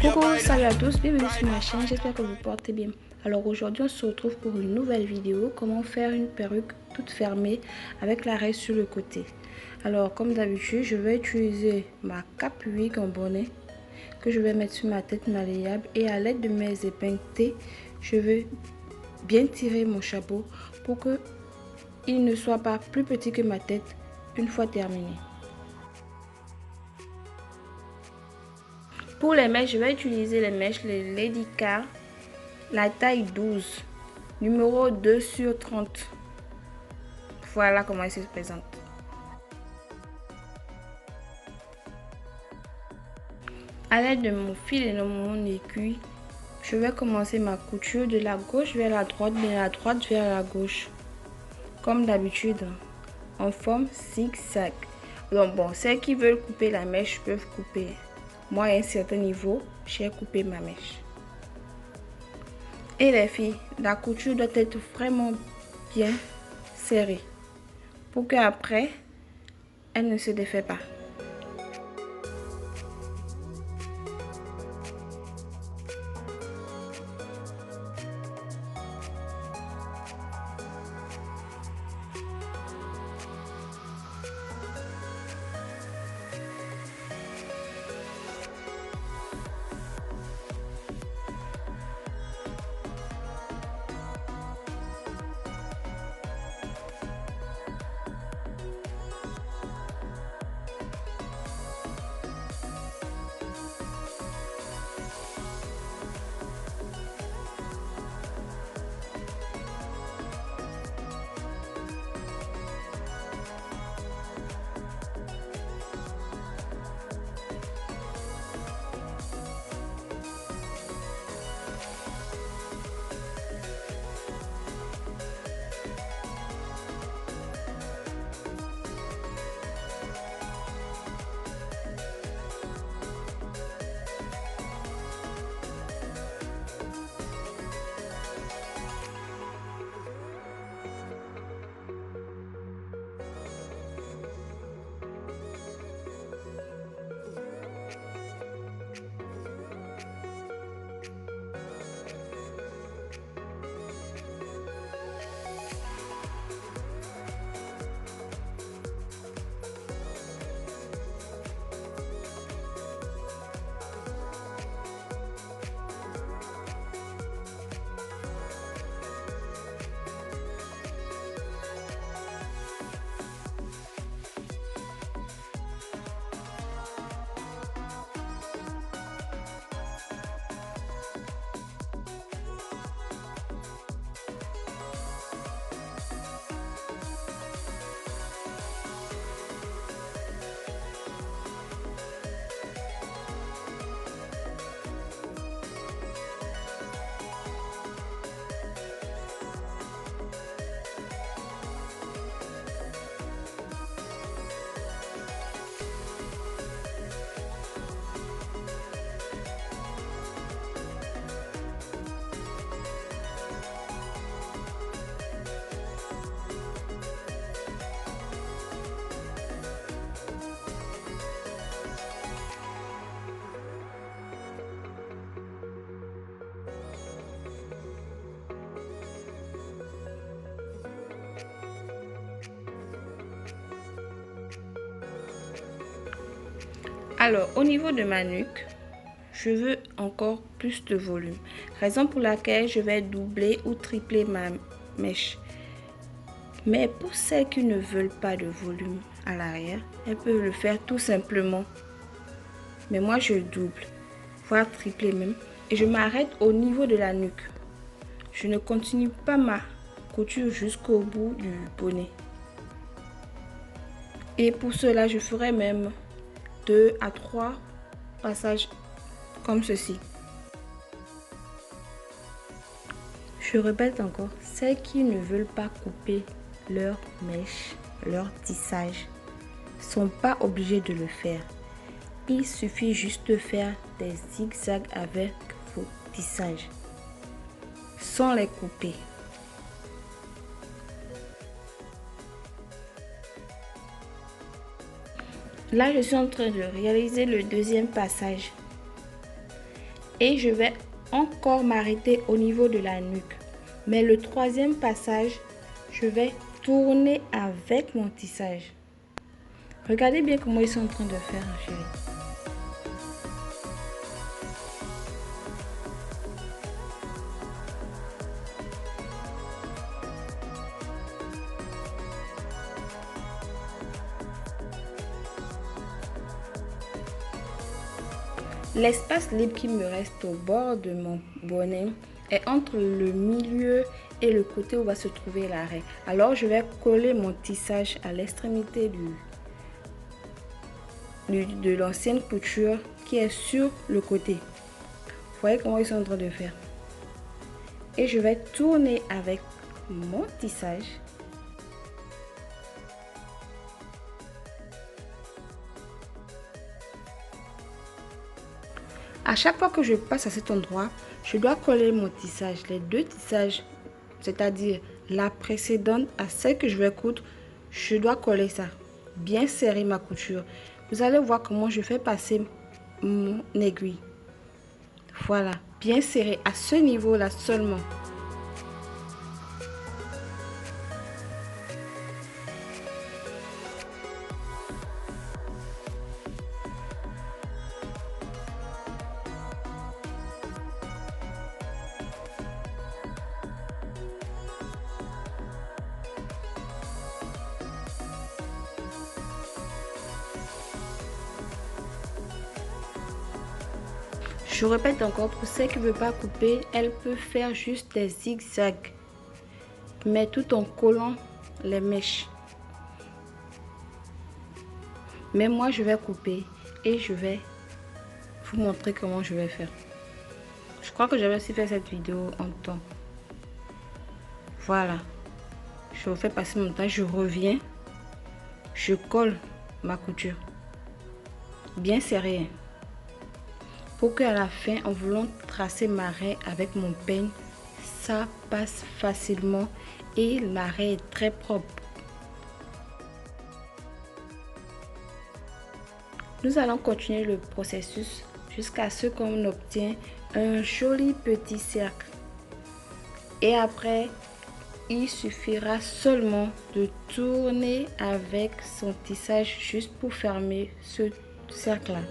Coucou, salut à tous, bienvenue sur ma chaîne, j'espère que vous portez bien. Alors aujourd'hui on se retrouve pour une nouvelle vidéo, comment faire une perruque toute fermée avec l'arrêt sur le côté. Alors comme d'habitude, je vais utiliser ma cape wig en bonnet que je vais mettre sur ma tête malléable et à l'aide de mes épingles T, je vais bien tirer mon chapeau pour que il ne soit pas plus petit que ma tête une fois terminé. Pour les mèches, je vais utiliser les mèches les Lady Car, la taille 12, numéro 2/30. Voilà comment elle se présente. À l'aide de mon fil et de mon aiguille, je vais commencer ma couture de la gauche vers la droite, de la droite vers la gauche. Comme d'habitude, en forme zigzag. Donc bon, celles qui veulent couper la mèche peuvent couper. Moi, à un certain niveau, j'ai coupé ma mèche. Et les filles, la couture doit être vraiment bien serrée pour qu'après, elle ne se défait pas. Alors, au niveau de ma nuque, je veux encore plus de volume. Raison pour laquelle je vais doubler ou tripler ma mèche. Mais pour celles qui ne veulent pas de volume à l'arrière, elles peuvent le faire tout simplement. Mais moi, je double, voire tripler même. Et je m'arrête au niveau de la nuque. Je ne continue pas ma couture jusqu'au bout du bonnet. Et pour cela, je ferai même 2 à 3 passages comme ceci. Je répète encore, celles qui ne veulent pas couper leur mèche, leur tissage, sont pas obligées de le faire. Il suffit juste de faire des zigzags avec vos tissages, sans les couper. Là, je suis en train de réaliser le deuxième passage. Et je vais encore m'arrêter au niveau de la nuque. Mais le troisième passage, je vais tourner avec mon tissage. Regardez bien comment ils sont en train de faire, chérie. L'espace libre qui me reste au bord de mon bonnet est entre le milieu et le côté où va se trouver l'arrêt. Alors je vais coller mon tissage à l'extrémité de l'ancienne couture qui est sur le côté. Vous voyez comment ils sont en train de faire. Et je vais tourner avec mon tissage. À chaque fois que je passe à cet endroit, je dois coller mon tissage, les deux tissages, c'est-à-dire la précédente à celle que je vais coudre, je dois coller ça, bien serrer ma couture. Vous allez voir comment je fais passer mon aiguille. Voilà, bien serré à ce niveau-là seulement. Je répète encore, pour celle qui ne veut pas couper, elle peut faire juste des zigzags, mais tout en collant les mèches. Mais moi, je vais couper et je vais vous montrer comment je vais faire. Je crois que j'avais aussi fait cette vidéo en temps. Voilà. Je refais passer mon temps, je reviens, je colle ma couture. Bien serré. Pour qu'à la fin, en voulant tracer ma raie avec mon peigne, ça passe facilement et la raie est très propre. Nous allons continuer le processus jusqu'à ce qu'on obtienne un joli petit cercle. Et après, il suffira seulement de tourner avec son tissage juste pour fermer ce cercle-là.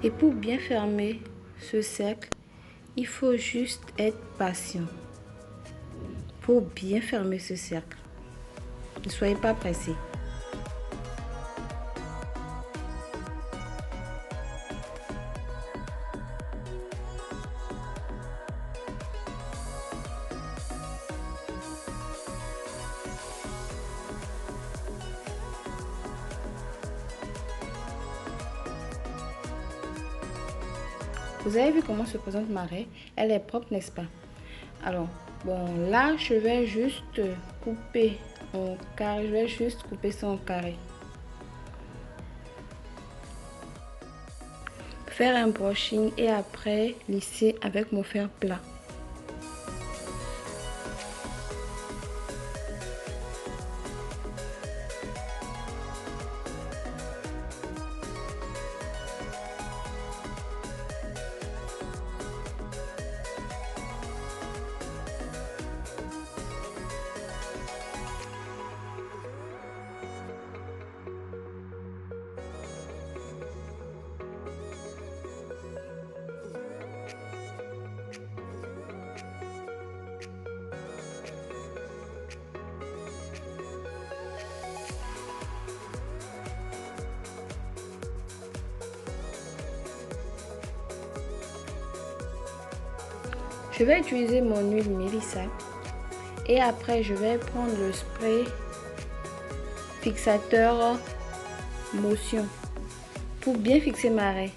Et pour bien fermer ce cercle, il faut juste être patient. Pour bien fermer ce cercle, ne soyez pas pressé. Vous avez vu comment se présente ma raie? Elle est propre, n'est-ce pas? Alors, bon, là, je vais juste couper en carré. Je vais juste couper ça en carré. Faire un brushing et après lisser avec mon fer plat. Je vais utiliser mon huile Mélissa et après je vais prendre le spray fixateur motion pour bien fixer ma raie.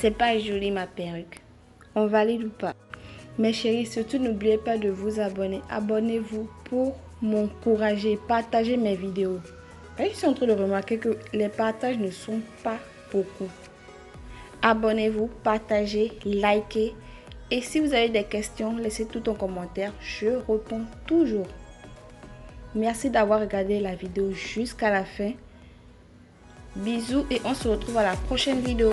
C'est pas joli ma perruque. On valide ou pas? Mes chéris, surtout n'oubliez pas de vous abonner. Abonnez-vous pour m'encourager. Partagez mes vidéos. Je suis en train de remarquer que les partages ne sont pas beaucoup. Abonnez-vous, partagez, likez. Et si vous avez des questions, laissez tout en commentaire. Je réponds toujours. Merci d'avoir regardé la vidéo jusqu'à la fin. Bisous et on se retrouve à la prochaine vidéo.